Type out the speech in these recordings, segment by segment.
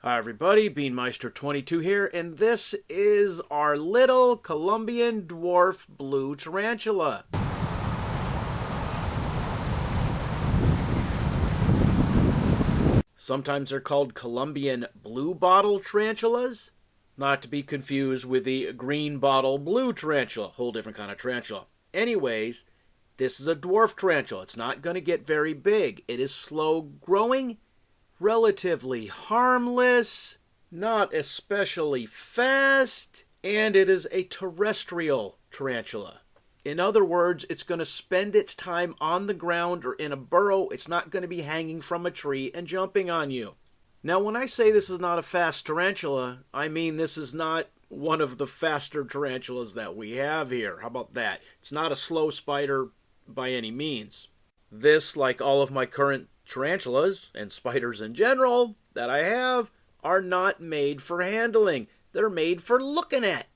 Hi everybody, Beanmeister22 here, and this is our little Colombian Dwarf blue tarantula. Sometimes they're called Colombian blue bottle tarantulas, not to be confused with the green bottle blue tarantula, whole different kind of tarantula. Anyways, this is a dwarf tarantula. It's not going to get very big. It is slow growing, relatively harmless, not especially fast, and it is a terrestrial tarantula. In other words, it's going to spend its time on the ground or in a burrow. It's not going to be hanging from a tree and jumping on you. Now, when I say this is not a fast tarantula, I mean this is not one of the faster tarantulas that we have here. How about that? It's not a slow spider by any means. This, like all of my current tarantulas and spiders in general that I have, are not made for handling. They're made for looking at.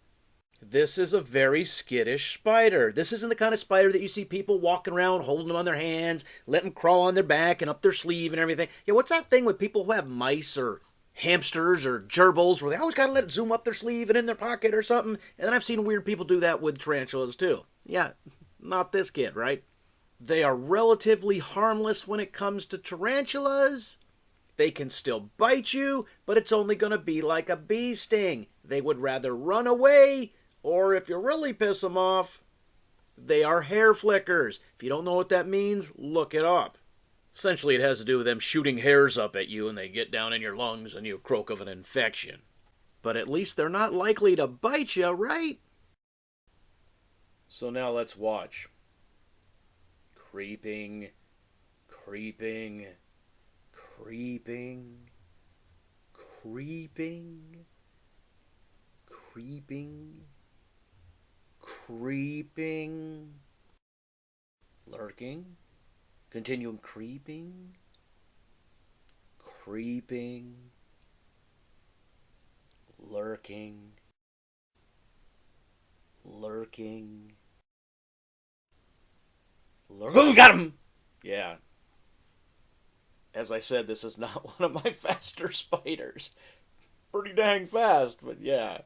This is a very skittish spider. This isn't the kind of spider that you see people walking around holding them on their hands, letting them crawl on their back and up their sleeve and everything. Yeah, what's that thing with people who have mice or hamsters or gerbils where they always got to let it zoom up their sleeve and in their pocket or something? And then I've seen weird people do that with tarantulas too. Yeah, not this kid, right? They are relatively harmless when it comes to tarantulas. They can still bite you, but it's only going to be like a bee sting. They would rather run away, or if you really piss them off, they are hair flickers. If you don't know what that means, look it up. Essentially, it has to do with them shooting hairs up at you and they get down in your lungs and you croak of an infection. But at least they're not likely to bite you, right? So now let's watch. Creeping, creeping, creeping, creeping, creeping, creeping, lurking, continuing creeping, creeping, lurking, lurking, oh, got him! Yeah. As I said, this is not one of my faster spiders. Pretty dang fast, but yeah.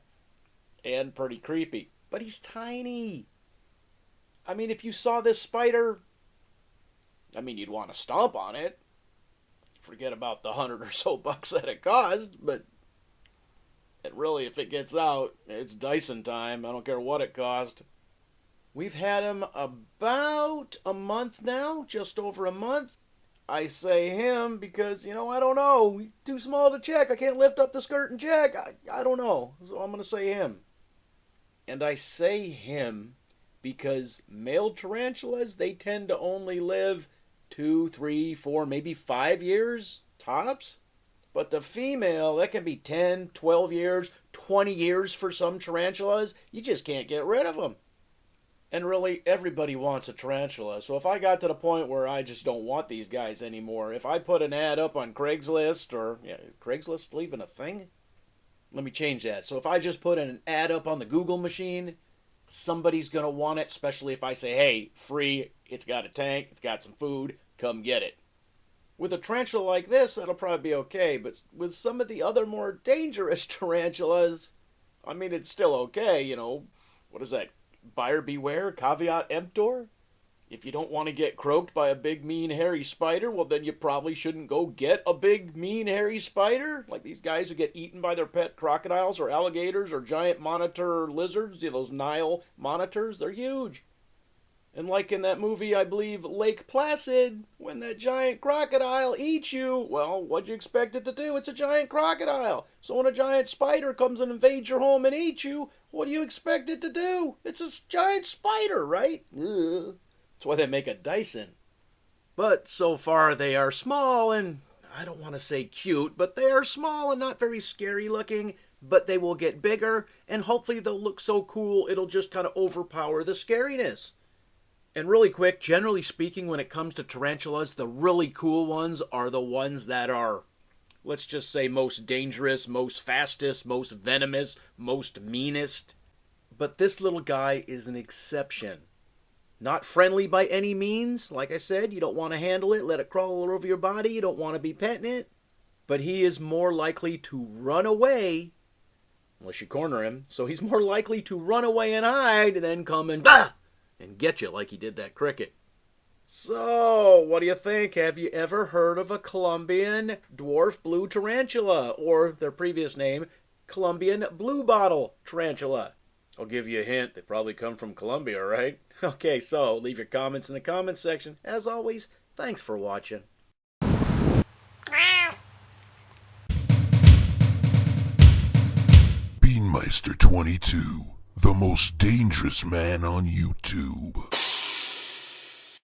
And pretty creepy. But he's tiny. I mean, if you saw this spider, you'd want to stomp on it. Forget about the $100 or so that it cost, but and really, if it gets out, it's Dyson time. I don't care what it cost. We've had him about a month now, just over a month. I say him because, I don't know. He's too small to check. I can't lift up the skirt and check. I don't know. So I'm going to say him. And I say him because male tarantulas, they tend to only live 2, 3, 4, maybe 5 years tops. But the female, that can be 10, 12 years, 20 years for some tarantulas. You just can't get rid of them. And really, everybody wants a tarantula. So if I got to the point where I just don't want these guys anymore, if I put an ad up on Craigslist, or, is Craigslist still even a thing? Let me change that. So if I just put an ad up on the Google machine, somebody's going to want it, especially if I say, hey, free, it's got a tank, it's got some food, come get it. With a tarantula like this, that'll probably be okay. But with some of the other more dangerous tarantulas, it's still okay, What is that? Buyer beware, caveat emptor. If you don't want to get croaked by a big, mean, hairy spider, well, then you probably shouldn't go get a big, mean, hairy spider. Like these guys who get eaten by their pet crocodiles or alligators or giant monitor lizards, those Nile monitors, they're huge. And like in that movie, I believe, Lake Placid, when that giant crocodile eats you, well, what'd you expect it to do? It's a giant crocodile. So when a giant spider comes and invades your home and eats you, what do you expect it to do? It's a giant spider, right? Ugh. That's why they make a Dyson. But so far they are small and, I don't want to say cute, but they are small and not very scary looking, but they will get bigger, and hopefully they'll look so cool it'll just kind of overpower the scariness. And really quick, generally speaking, when it comes to tarantulas, the really cool ones are the ones that are, let's just say, most dangerous, most fastest, most venomous, most meanest. But this little guy is an exception. Not friendly by any means. Like I said, you don't want to handle it, let it crawl all over your body. You don't want to be petting it. but he is more likely to run away unless you corner him. So he's more likely to run away and hide and then come and get you like he did that cricket. So, what do you think? Have you ever heard of a Colombian dwarf blue tarantula, or their previous name, Colombian bluebottle tarantula? I'll give you a hint. They probably come from Colombia, right? Okay, so leave your comments in the comments section. As always, thanks for watching. Beanmeister 22, the most dangerous man on YouTube.